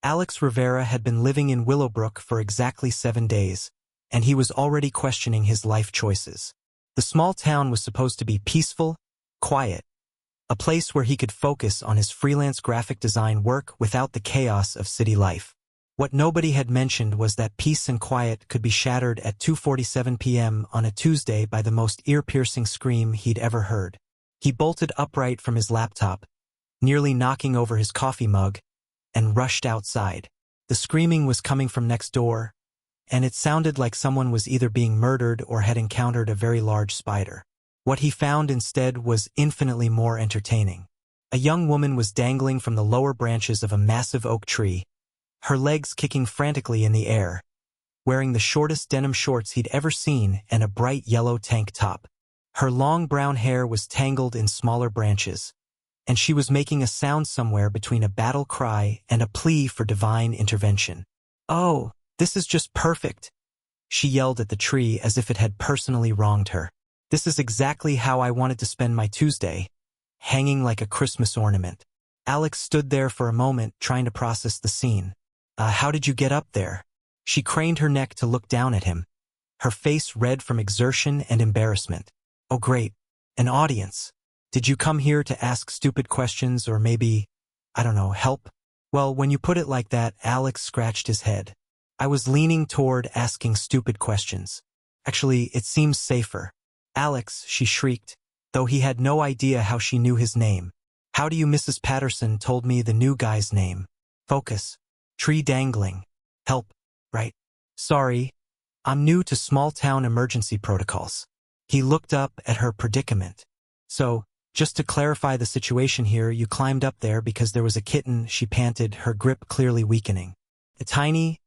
Alex Rivera had been living in Willowbrook for exactly 7 days, and he was already questioning his life choices. The small town was supposed to be peaceful, quiet, a place where he could focus on his freelance graphic design work without the chaos of city life. What nobody had mentioned was that peace and quiet could be shattered at 2:47 p.m. on a Tuesday by the most ear-piercing scream he'd ever heard. He bolted upright from his laptop, nearly knocking over his coffee mug, and rushed outside. The screaming was coming from next door, and it sounded like someone was either being murdered or had encountered a very large spider. What he found instead was infinitely more entertaining. A young woman was dangling from the lower branches of a massive oak tree, her legs kicking frantically in the air, wearing the shortest denim shorts he'd ever seen and a bright yellow tank top. Her long brown hair was tangled in smaller branches, and she was making a sound somewhere between a battle cry and a plea for divine intervention. "Oh, this is just perfect," she yelled at the tree as if it had personally wronged her. "This is exactly how I wanted to spend my Tuesday, hanging like a Christmas ornament." Alex stood there for a moment trying to process the scene. How did you get up there?" She craned her neck to look down at him, her face red from exertion and embarrassment. "Oh great, an audience. Did you come here to ask stupid questions or maybe, I don't know, help?" "Well, when you put it like that," Alex scratched his head. "I was leaning toward asking stupid questions. Actually, it seems safer." "Alex," she shrieked, though he had no idea how she knew his name. "How do you Mrs. Patterson told me the new guy's name. Focus. Tree dangling. Help. Right. Sorry. I'm new to small-town emergency protocols." He looked up at her predicament. "So, just to clarify the situation here, you climbed up there because there was a kitten," she panted, her grip clearly weakening. "A tiny,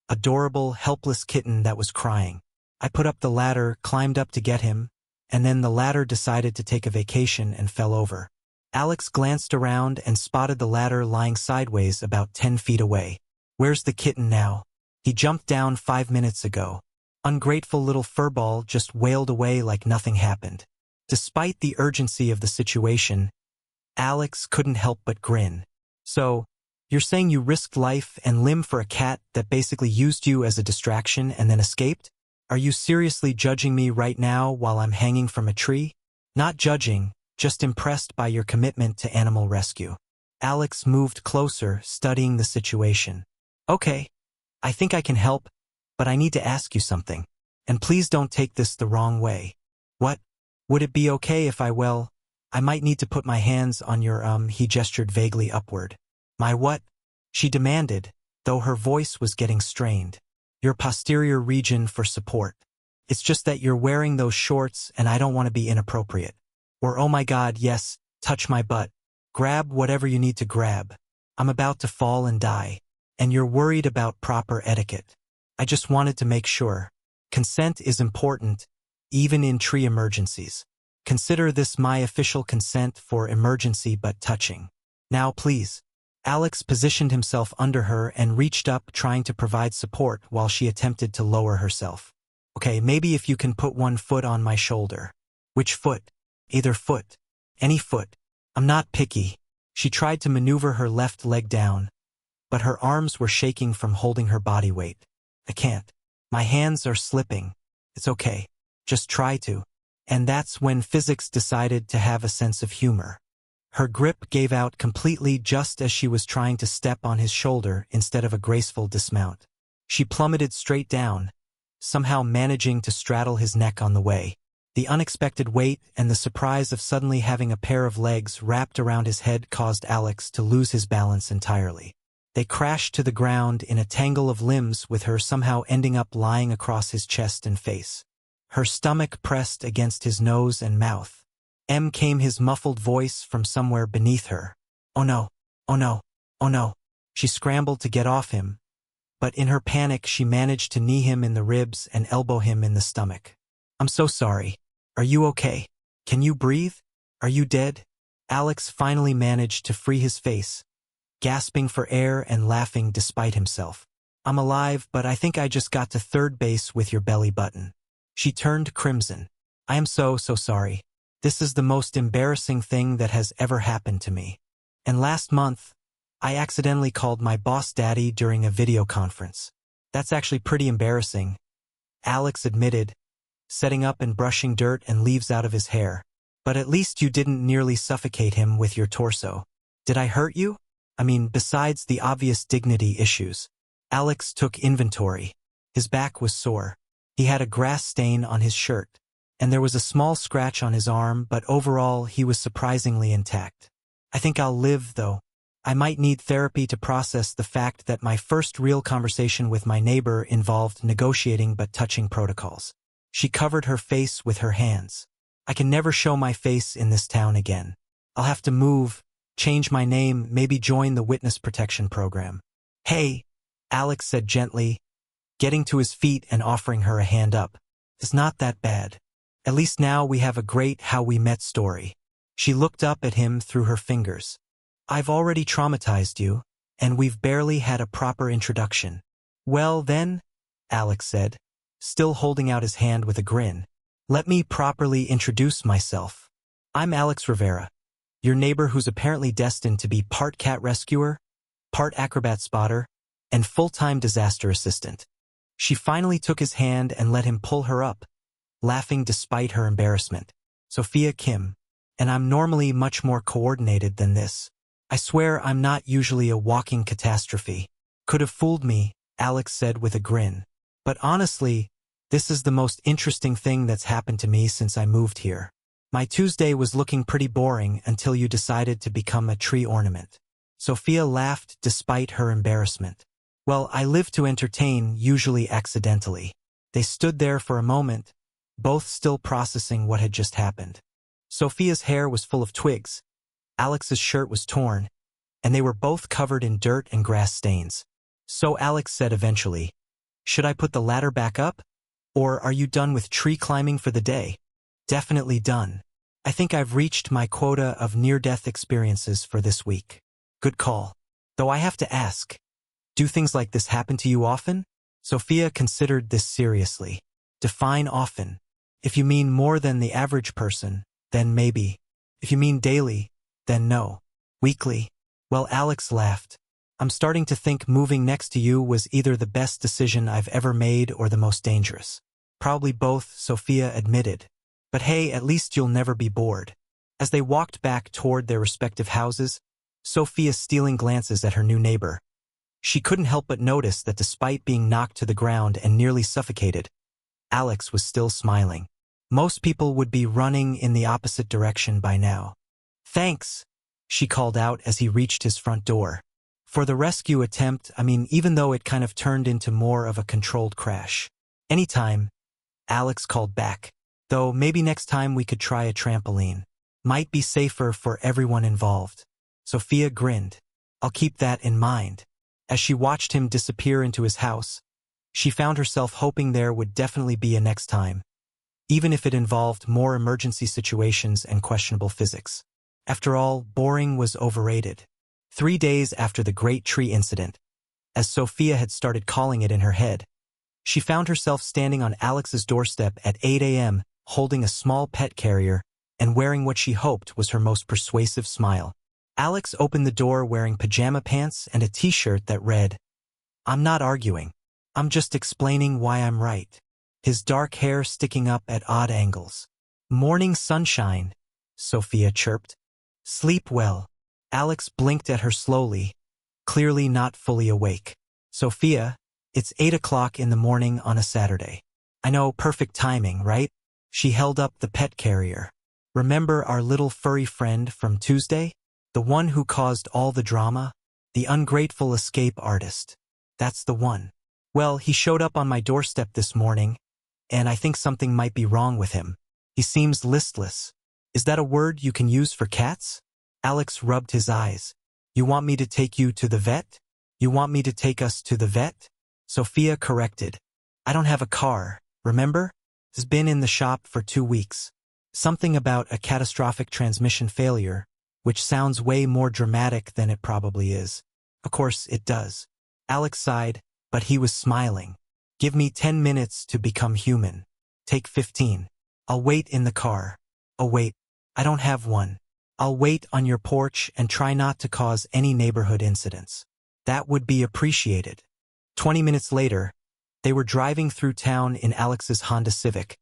adorable, helpless kitten that was crying. I put up the ladder, climbed up to get him, and then the ladder decided to take a vacation and fell over." Alex glanced around and spotted the ladder lying sideways about 10 feet away. "Where's the kitten now?" "He jumped down 5 minutes ago." Ungrateful little furball just wailed away like nothing happened. Despite the urgency of the situation, Alex couldn't help but grin. "So, you're saying you risked life and limb for a cat that basically used you as a distraction and then escaped? Are you seriously judging me right now while I'm hanging from a tree?" "Not judging, just impressed by your commitment to animal rescue." Alex moved closer, studying the situation. "Okay, I think I can help, but I need to ask you something. And please don't take this the wrong way." "What? Would it be okay if I might need to put my hands on your, he gestured vaguely upward. "My what?" she demanded, though her voice was getting strained. "Your posterior region for support. It's just that you're wearing those shorts and I don't want to be inappropriate. Or oh my God, yes, touch my butt. Grab whatever you need to grab. I'm about to fall and die. And you're worried about proper etiquette. I just wanted to make sure. Consent is important, even in tree emergencies. Consider this my official consent for emergency but touching. Now please." Alex positioned himself under her and reached up, trying to provide support while she attempted to lower herself. "Okay, maybe if you can put one foot on my shoulder." "Which foot?" "Either foot. Any foot. I'm not picky." She tried to maneuver her left leg down, but her arms were shaking from holding her body weight. "I can't. My hands are slipping." "It's okay. Just try to." And that's when physics decided to have a sense of humor. Her grip gave out completely just as she was trying to step on his shoulder instead of a graceful dismount. She plummeted straight down, somehow managing to straddle his neck on the way. The unexpected weight and the surprise of suddenly having a pair of legs wrapped around his head caused Alex to lose his balance entirely. They crashed to the ground in a tangle of limbs, with her somehow ending up lying across his chest and face. Her stomach pressed against his nose and mouth. Came his muffled voice from somewhere beneath her. "Oh no, oh no, oh no." She scrambled to get off him, but in her panic she managed to knee him in the ribs and elbow him in the stomach. "I'm so sorry. Are you okay? Can you breathe? Are you dead?" Alex finally managed to free his face, gasping for air and laughing despite himself. "I'm alive, but I think I just got to third base with your belly button." She turned crimson. "I am so sorry. This is the most embarrassing thing that has ever happened to me. And last month, I accidentally called my boss daddy during a video conference. That's actually pretty embarrassing, Alex admitted, setting up and brushing dirt and leaves out of his hair. But at least you didn't nearly suffocate him with your torso. Did I hurt you? I mean, besides the obvious dignity issues. Alex took inventory. His back was sore. He had a grass stain on his shirt, and there was a small scratch on his arm, but overall he was surprisingly intact. I think I'll live, though. I might need therapy to process the fact that my first real conversation with my neighbor involved negotiating but touching protocols. She covered her face with her hands. I can never show my face in this town again. I'll have to move, change my name, maybe join the witness protection program. Hey, Alex said gently, getting to his feet and offering her a hand up. It's not that bad. At least now we have a great how we met story. She looked up at him through her fingers. I've already traumatized you, and we've barely had a proper introduction. Well then, Alex said, still holding out his hand with a grin, let me properly introduce myself. I'm Alex Rivera, your neighbor who's apparently destined to be part cat rescuer, part acrobat spotter, and full-time disaster assistant. She finally took his hand and let him pull her up, laughing despite her embarrassment. Sophia Kim, and I'm normally much more coordinated than this. I swear I'm not usually a walking catastrophe. Could have fooled me, Alex said with a grin. But honestly, this is the most interesting thing that's happened to me since I moved here. My Tuesday was looking pretty boring until you decided to become a tree ornament. Sophia laughed despite her embarrassment. Well, I live to entertain, usually accidentally. They stood there for a moment, both still processing what had just happened. Sophia's hair was full of twigs. Alex's shirt was torn, and they were both covered in dirt and grass stains. So Alex said eventually, should I put the ladder back up? Or are you done with tree climbing for the day? Definitely done. I think I've reached my quota of near-death experiences for this week. Good call. Though I have to ask, do things like this happen to you often? Sophia considered this seriously. Define often. If you mean more than the average person, then maybe. If you mean daily, then no. Weekly? Well, Alex laughed. I'm starting to think moving next to you was either the best decision I've ever made or the most dangerous. Probably both, Sophia admitted. But hey, at least you'll never be bored. As they walked back toward their respective houses, Sophia stealing glances at her new neighbor. She couldn't help but notice that despite being knocked to the ground and nearly suffocated, Alex was still smiling. Most people would be running in the opposite direction by now. Thanks, she called out as he reached his front door. For the rescue attempt, even though it kind of turned into more of a controlled crash. Anytime, Alex called back. Though maybe next time we could try a trampoline. Might be safer for everyone involved. Sophia grinned. I'll keep that in mind. As she watched him disappear into his house, she found herself hoping there would definitely be a next time, even if it involved more emergency situations and questionable physics. After all, boring was overrated. 3 days after the Great Tree Incident, as Sophia had started calling it in her head, she found herself standing on Alex's doorstep at 8 a.m., holding a small pet carrier and wearing what she hoped was her most persuasive smile. Alex opened the door wearing pajama pants and a t-shirt that read, I'm not arguing. I'm just explaining why I'm right. His dark hair sticking up at odd angles. Morning sunshine, Sophia chirped. Sleep well. Alex blinked at her slowly, clearly not fully awake. Sophia, it's 8 o'clock in the morning on a Saturday. I know, perfect timing, right? She held up the pet carrier. Remember our little furry friend from Tuesday? The one who caused all the drama? The ungrateful escape artist. That's the one. Well, he showed up on my doorstep this morning, and I think something might be wrong with him. He seems listless. Is that a word you can use for cats? Alex rubbed his eyes. You want me to take you to the vet? You want me to take us to the vet? Sophia corrected. I don't have a car, remember? It's been in the shop for 2 weeks. Something about a catastrophic transmission failure, which sounds way more dramatic than it probably is. Of course, it does. Alex sighed, but he was smiling. Give me 10 minutes to become human. Take 15. I'll wait in the car. Oh wait, I don't have one. I'll wait on your porch and try not to cause any neighborhood incidents. That would be appreciated. 20 minutes later, they were driving through town in Alex's Honda Civic,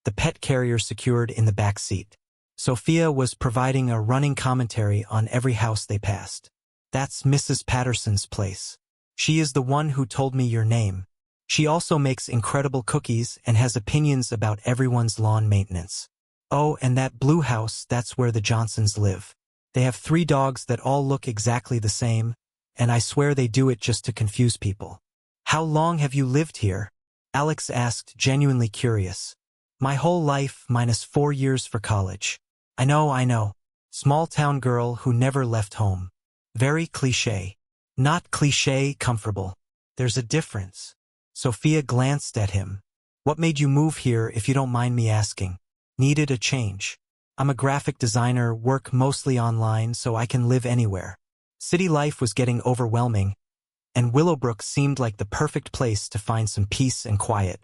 the pet carrier secured in the back seat. Sophia was providing a running commentary on every house they passed. That's Mrs. Patterson's place. She is the one who told me your name. She also makes incredible cookies and has opinions about everyone's lawn maintenance. Oh, and that blue house, that's where the Johnsons live. They have 3 dogs that all look exactly the same, and I swear they do it just to confuse people. How long have you lived here? Alex asked, genuinely curious. My whole life minus 4 years for college. I know. Small-town girl who never left home. Very cliché. Not cliché, comfortable. There's a difference. Sophia glanced at him. What made you move here, if you don't mind me asking? Needed a change. I'm a graphic designer, work mostly online so I can live anywhere. City life was getting overwhelming, and Willowbrook seemed like the perfect place to find some peace and quiet.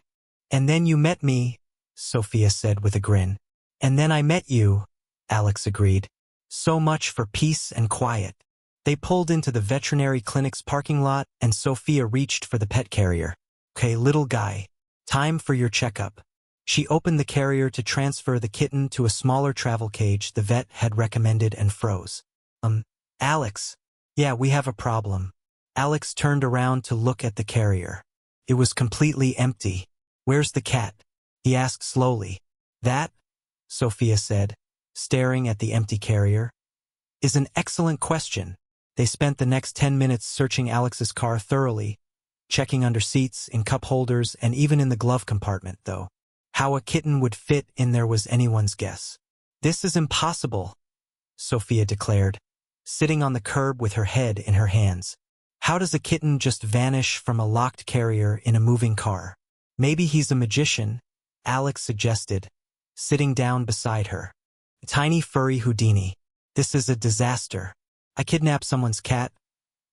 And then you met me, Sophia said with a grin. And then I met you, Alex agreed. So much for peace and quiet. They pulled into the veterinary clinic's parking lot and Sophia reached for the pet carrier. Okay, little guy. Time for your checkup. She opened the carrier to transfer the kitten to a smaller travel cage the vet had recommended and froze. Alex. Yeah, we have a problem. Alex turned around to look at the carrier. It was completely empty. Where's the cat? He asked slowly. That, Sophia said, staring at the empty carrier, is an excellent question. They spent the next 10 minutes searching Alex's car thoroughly, checking under seats, in cup holders, and even in the glove compartment, though. How a kitten would fit in there was anyone's guess. This is impossible, Sophia declared, sitting on the curb with her head in her hands. How does a kitten just vanish from a locked carrier in a moving car? Maybe he's a magician, Alex suggested, sitting down beside her. Tiny furry Houdini. This is a disaster. I kidnapped someone's cat,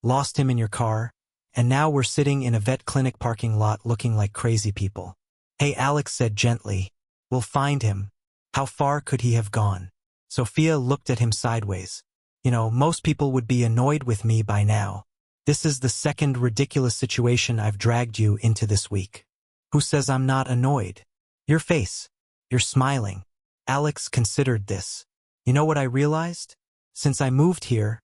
lost him in your car, and now we're sitting in a vet clinic parking lot looking like crazy people. Hey, Alex said gently. We'll find him. How far could he have gone? Sophia looked at him sideways. Most people would be annoyed with me by now. This is the second ridiculous situation I've dragged you into this week. Who says I'm not annoyed? Your face. You're smiling. Alex considered this. You know what I realized? Since I moved here,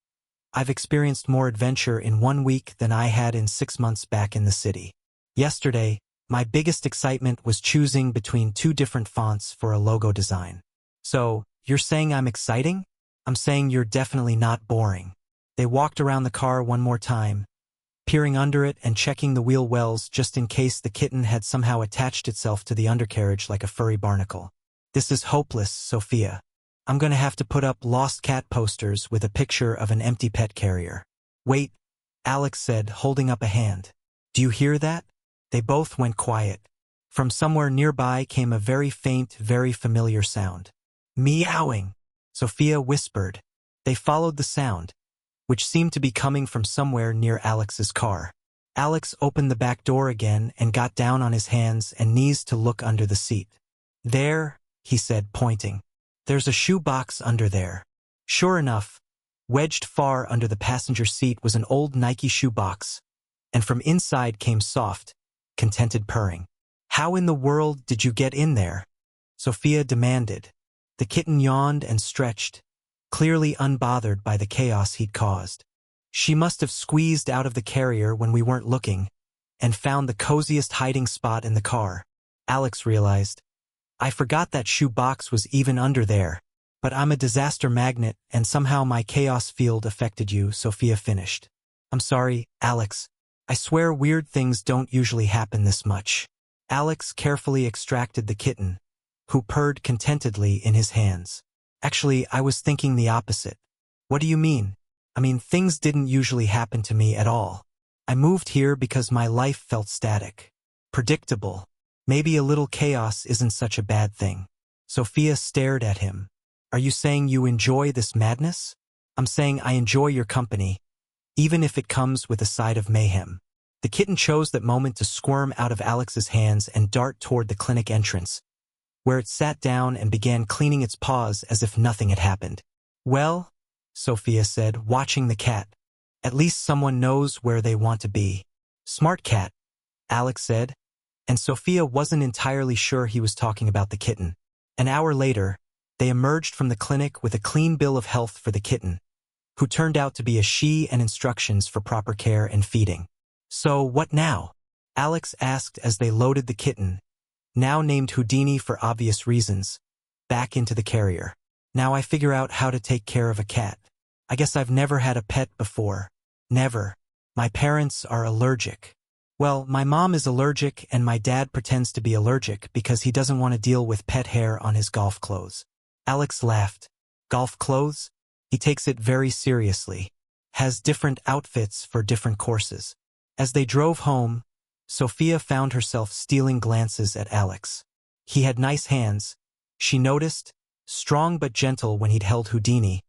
I've experienced more adventure in 1 week than I had in 6 months back in the city. Yesterday, my biggest excitement was choosing between 2 different fonts for a logo design. So, you're saying I'm exciting? I'm saying you're definitely not boring. They walked around the car one more time, peering under it and checking the wheel wells just in case the kitten had somehow attached itself to the undercarriage like a furry barnacle. This is hopeless, Sophia. I'm going to have to put up lost cat posters with a picture of an empty pet carrier. Wait, Alex said, holding up a hand. Do you hear that? They both went quiet. From somewhere nearby came a very faint, very familiar sound. Meowing, Sophia whispered. They followed the sound, which seemed to be coming from somewhere near Alex's car. Alex opened the back door again and got down on his hands and knees to look under the seat. There, he said, pointing. There's a shoebox under there. Sure enough, wedged far under the passenger seat was an old Nike shoebox, and from inside came soft, contented purring. How in the world did you get in there? Sophia demanded. The kitten yawned and stretched, clearly unbothered by the chaos he'd caused. She must have squeezed out of the carrier when we weren't looking, and found the coziest hiding spot in the car. Alex realized. I forgot that shoebox was even under there. But I'm a disaster magnet, and somehow my chaos field affected you, Sophia finished. I'm sorry, Alex. I swear weird things don't usually happen this much. Alex carefully extracted the kitten, who purred contentedly in his hands. Actually, I was thinking the opposite. What do you mean? I mean, things didn't usually happen to me at all. I moved here because my life felt static. Predictable. Maybe a little chaos isn't such a bad thing. Sophia stared at him. Are you saying you enjoy this madness? I'm saying I enjoy your company, even if it comes with a side of mayhem. The kitten chose that moment to squirm out of Alex's hands and dart toward the clinic entrance, where it sat down and began cleaning its paws as if nothing had happened. Well, Sophia said, watching the cat. At least someone knows where they want to be. Smart cat, Alex said, and Sophia wasn't entirely sure he was talking about the kitten. An hour later, they emerged from the clinic with a clean bill of health for the kitten, who turned out to be a she and instructions for proper care and feeding. So, what now? Alex asked as they loaded the kitten, now named Houdini for obvious reasons, back into the carrier. Now I figure out how to take care of a cat. I guess I've never had a pet before. Never. My parents are allergic. Well, my mom is allergic and my dad pretends to be allergic because he doesn't want to deal with pet hair on his golf clothes. Alex laughed. Golf clothes? He takes it very seriously. Has different outfits for different courses. As they drove home, Sophia found herself stealing glances at Alex. He had nice hands, she noticed, strong but gentle when he'd held Houdini,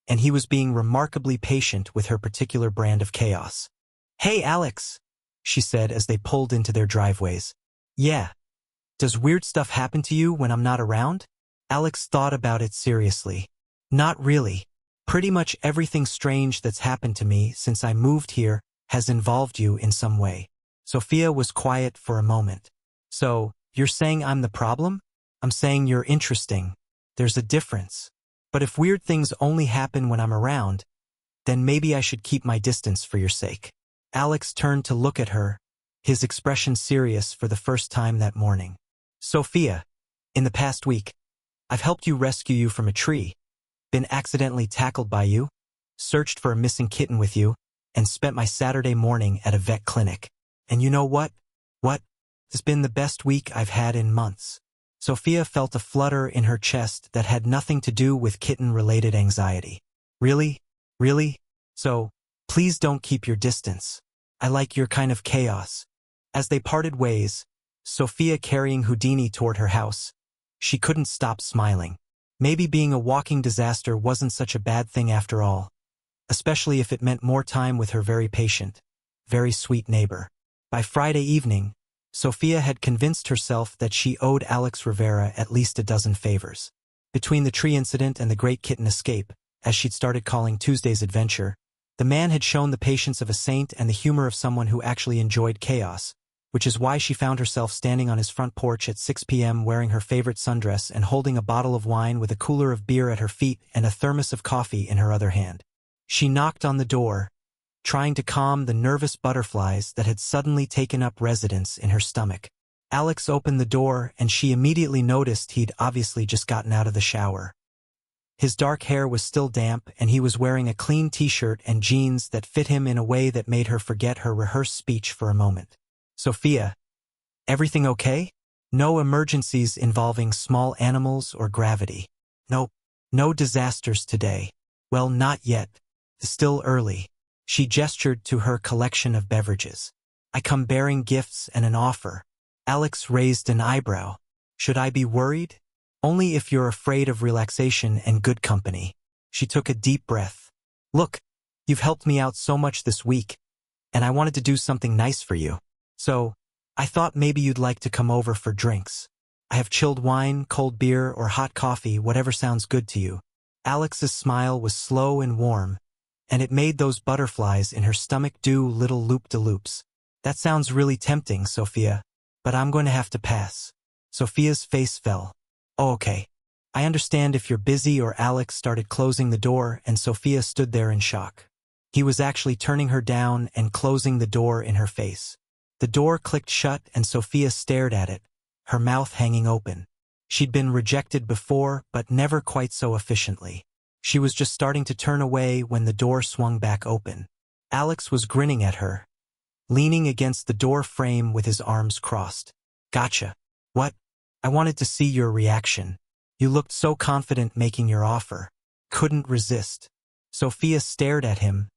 and he was being remarkably patient with her particular brand of chaos. Hey, Alex, she said as they pulled into their driveways. Yeah. Does weird stuff happen to you when I'm not around? Alex thought about it seriously. Not really. Pretty much everything strange that's happened to me since I moved here has involved you in some way. Sophia was quiet for a moment. So, you're saying I'm the problem? I'm saying you're interesting. There's a difference. But if weird things only happen when I'm around, then maybe I should keep my distance for your sake. Alex turned to look at her, his expression serious for the first time that morning. Sophia, in the past week, I've helped you rescue you from a tree, been accidentally tackled by you, searched for a missing kitten with you, and spent my Saturday morning at a vet clinic. And you know what? It's been the best week I've had in months. Sophia felt a flutter in her chest that had nothing to do with kitten-related anxiety. Really? Really? So, please don't keep your distance. I like your kind of chaos. As they parted ways, Sophia carrying Houdini toward her house, she couldn't stop smiling. Maybe being a walking disaster wasn't such a bad thing after all, especially if it meant more time with her very patient, very sweet neighbor. By Friday evening, Sophia had convinced herself that she owed Alex Rivera at least a dozen favors. Between the tree incident and the great kitten escape, as she'd started calling Tuesday's adventure, the man had shown the patience of a saint and the humor of someone who actually enjoyed chaos, which is why she found herself standing on his front porch at 6 p.m. wearing her favorite sundress and holding a bottle of wine with a cooler of beer at her feet and a thermos of coffee in her other hand. She knocked on the door, trying to calm the nervous butterflies that had suddenly taken up residence in her stomach. Alex opened the door and she immediately noticed he'd obviously just gotten out of the shower. His dark hair was still damp and he was wearing a clean t-shirt and jeans that fit him in a way that made her forget her rehearsed speech for a moment. Sophia, everything okay? No emergencies involving small animals or gravity. Nope, no disasters today. Well, not yet. It's still early. She gestured to her collection of beverages. I come bearing gifts and an offer. Alex raised an eyebrow. Should I be worried? Only if you're afraid of relaxation and good company. She took a deep breath. Look, you've helped me out so much this week, and I wanted to do something nice for you. So, I thought maybe you'd like to come over for drinks. I have chilled wine, cold beer, or hot coffee, whatever sounds good to you. Alex's smile was slow and warm, and it made those butterflies in her stomach do little loop-de-loops. That sounds really tempting, Sophia, but I'm going to have to pass. Sophia's face fell. Oh, okay. I understand if you're busy, or Alex started closing the door and Sophia stood there in shock. He was actually turning her down and closing the door in her face. The door clicked shut and Sophia stared at it, her mouth hanging open. She'd been rejected before, but never quite so efficiently. She was just starting to turn away when the door swung back open. Alex was grinning at her, leaning against the door frame with his arms crossed. Gotcha. What? I wanted to see your reaction. You looked so confident making your offer. Couldn't resist. Sophia stared at him,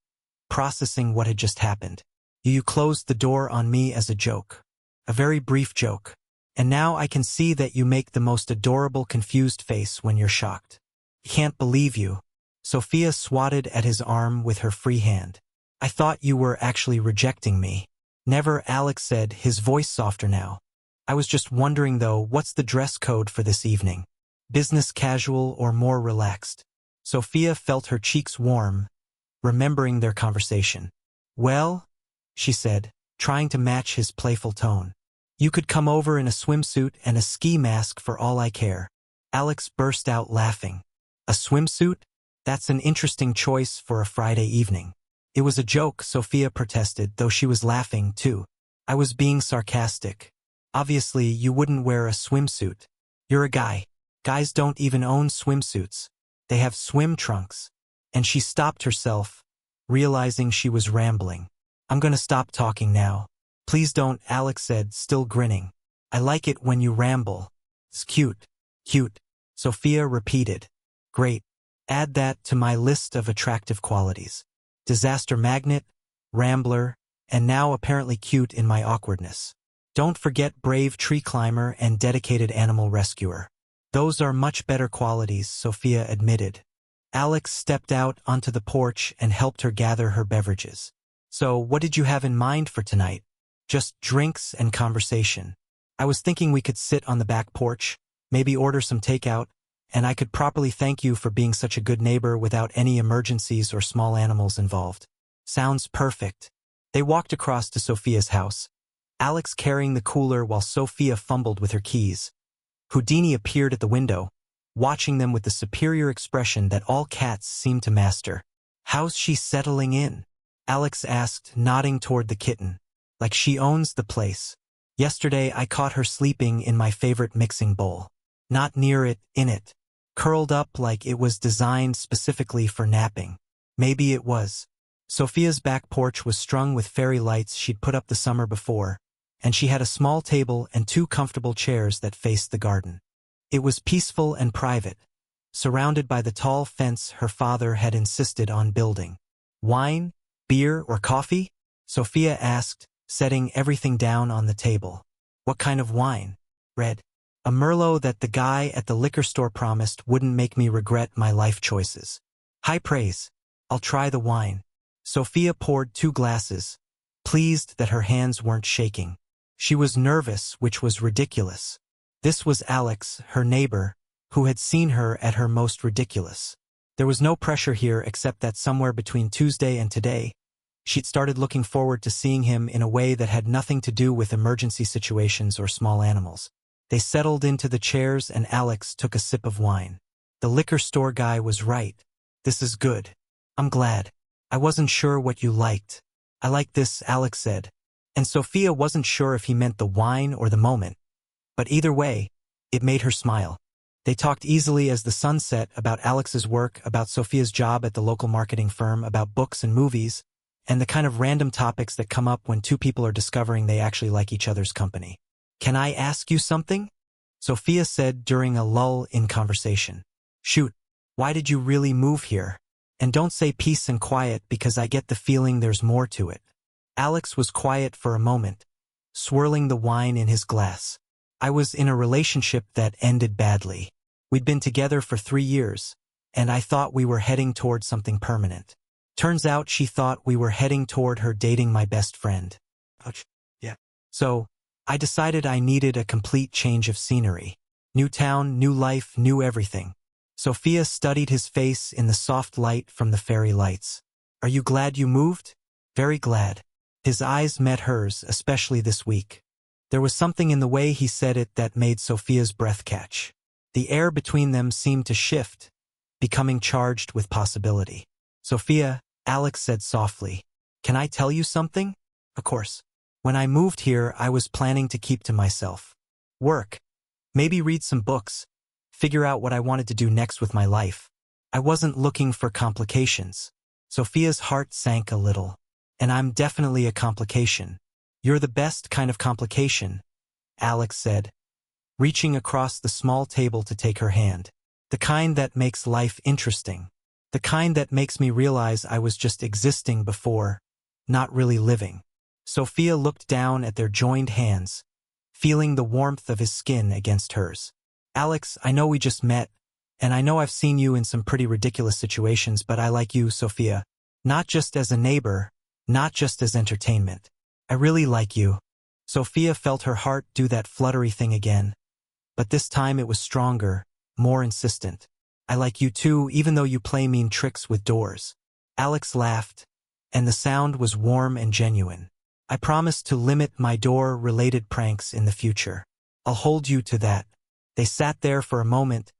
processing what had just happened. You closed the door on me as a joke. A very brief joke. And now I can see that you make the most adorable confused face when you're shocked. Can't believe you. Sophia swatted at his arm with her free hand. I thought you were actually rejecting me. Never, Alex said, his voice softer now. I was just wondering though, what's the dress code for this evening? Business casual or more relaxed? Sophia felt her cheeks warm, remembering their conversation. "Well," she said, trying to match his playful tone. "You could come over in a swimsuit and a ski mask for all I care." Alex burst out laughing. "A swimsuit? That's an interesting choice for a Friday evening." "It was a joke," Sophia protested, though she was laughing, too. "I was being sarcastic. Obviously, you wouldn't wear a swimsuit. You're a guy. Guys don't even own swimsuits. They have swim trunks." And she stopped herself, realizing she was rambling. "I'm gonna stop talking now." "Please don't," Alex said, still grinning. "I like it when you ramble. It's cute." "Cute," Sophia repeated. "Great. Add that to my list of attractive qualities. Disaster magnet, rambler, and now apparently cute in my awkwardness. Don't forget brave tree climber and dedicated animal rescuer. Those are much better qualities," Sophia admitted. Alex stepped out onto the porch and helped her gather her beverages. "So, what did you have in mind for tonight?" "Just drinks and conversation. I was thinking we could sit on the back porch, maybe order some takeout, and I could properly thank you for being such a good neighbor without any emergencies or small animals involved." "Sounds perfect." They walked across to Sophia's house, Alex carrying the cooler while Sophia fumbled with her keys. Houdini appeared at the window, watching them with the superior expression that all cats seem to master. "How's she settling in?" Alex asked, nodding toward the kitten. "Like she owns the place. Yesterday I caught her sleeping in my favorite mixing bowl. Not near it, in it. Curled up like it was designed specifically for napping." Maybe it was. Sophia's back porch was strung with fairy lights she'd put up the summer before, and she had a small table and 2 comfortable chairs that faced the garden. It was peaceful and private, surrounded by the tall fence her father had insisted on building. "Wine, beer, or coffee?" Sophia asked, setting everything down on the table. "What kind of wine?" "Red. A Merlot that the guy at the liquor store promised wouldn't make me regret my life choices." "High praise. I'll try the wine." Sophia poured 2 glasses, pleased that her hands weren't shaking. She was nervous, which was ridiculous. This was Alex, her neighbor, who had seen her at her most ridiculous. There was no pressure here except that somewhere between Tuesday and today, she'd started looking forward to seeing him in a way that had nothing to do with emergency situations or small animals. They settled into the chairs and Alex took a sip of wine. "The liquor store guy was right. This is good. I'm glad. I wasn't sure what you liked." "I like this," Alex said. And Sophia wasn't sure if he meant the wine or the moment. But either way, it made her smile. They talked easily as the sun set about Alex's work, about Sophia's job at the local marketing firm, about books and movies, and the kind of random topics that come up when 2 people are discovering they actually like each other's company. "Can I ask you something?" Sophia said during a lull in conversation. "Shoot, why did you really move here? And don't say peace and quiet because I get the feeling there's more to it." Alex was quiet for a moment, swirling the wine in his glass. "I was in a relationship that ended badly. We'd been together for 3 years, and I thought we were heading toward something permanent. Turns out she thought we were heading toward her dating my best friend. Ouch. Yeah. So, I decided I needed a complete change of scenery. New town, new life, new everything." Sophia studied his face in the soft light from the fairy lights. "Are you glad you moved?" "Very glad." His eyes met hers, especially this week. There was something in the way he said it that made Sophia's breath catch. The air between them seemed to shift, becoming charged with possibility. "Sophia," Alex said softly, "can I tell you something?" "Of course." "When I moved here, I was planning to keep to myself. Work. Maybe read some books. Figure out what I wanted to do next with my life. I wasn't looking for complications." Sophia's heart sank a little. "And I'm definitely a complication." "You're the best kind of complication," Alex said, reaching across the small table to take her hand. "The kind that makes life interesting. The kind that makes me realize I was just existing before, not really living." Sophia looked down at their joined hands, feeling the warmth of his skin against hers. "Alex, I know we just met, and I know I've seen you in some pretty ridiculous situations, but I like you, Sophia. Not just as a neighbor, not just as entertainment. I really like you." Sophia felt her heart do that fluttery thing again, but this time it was stronger, more insistent. I like you too, even though you play mean tricks with doors. Alex laughed, and the sound was warm and genuine. I promise to limit my door-related pranks in the future. I'll hold you to that. They sat there for a moment,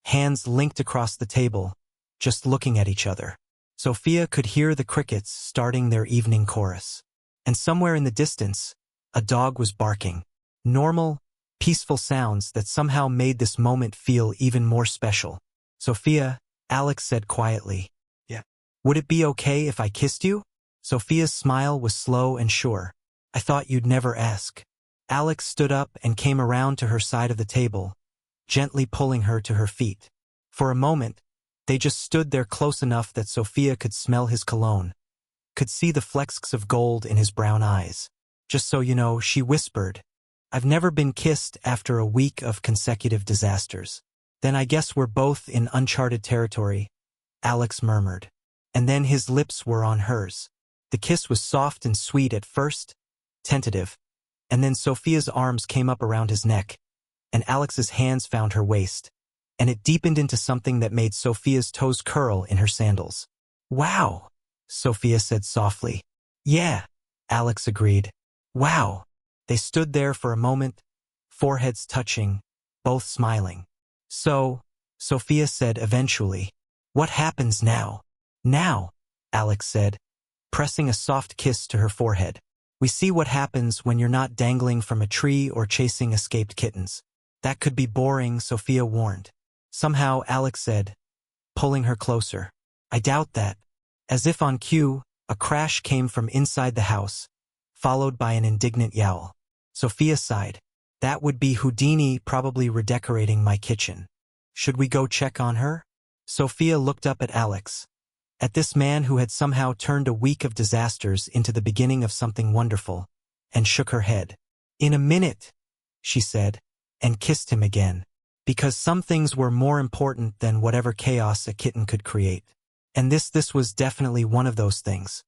hands linked across the table, just looking at each other. Sophia could hear the crickets starting their evening chorus. And somewhere in the distance, a dog was barking. Normal, peaceful sounds that somehow made this moment feel even more special. Sophia, Alex said quietly. Yeah. Would it be okay if I kissed you? Sophia's smile was slow and sure. I thought you'd never ask. Alex stood up and came around to her side of the table, gently pulling her to her feet. For a moment, they just stood there close enough that Sophia could smell his cologne, could see the flecks of gold in his brown eyes. Just so you know, she whispered, I've never been kissed after a week of consecutive disasters. Then I guess we're both in uncharted territory, Alex murmured. And then his lips were on hers. The kiss was soft and sweet at first, tentative, and then Sophia's arms came up around his neck, and Alex's hands found her waist, and it deepened into something that made Sophia's toes curl in her sandals. Wow, Sophia said softly. Yeah, Alex agreed. Wow. They stood there for a moment, foreheads touching, both smiling. So, Sophia said eventually, what happens now? Now, Alex said, pressing a soft kiss to her forehead. We see what happens when you're not dangling from a tree or chasing escaped kittens. That could be boring, Sophia warned. Somehow, Alex said, pulling her closer. I doubt that. As if on cue, a crash came from inside the house, followed by an indignant yowl. Sophia sighed. That would be Houdini probably redecorating my kitchen. Should we go check on her? Sophia looked up at Alex, at this man who had somehow turned a week of disasters into the beginning of something wonderful, and shook her head. In a minute, she said, and kissed him again, because some things were more important than whatever chaos a kitten could create. And this was definitely one of those things.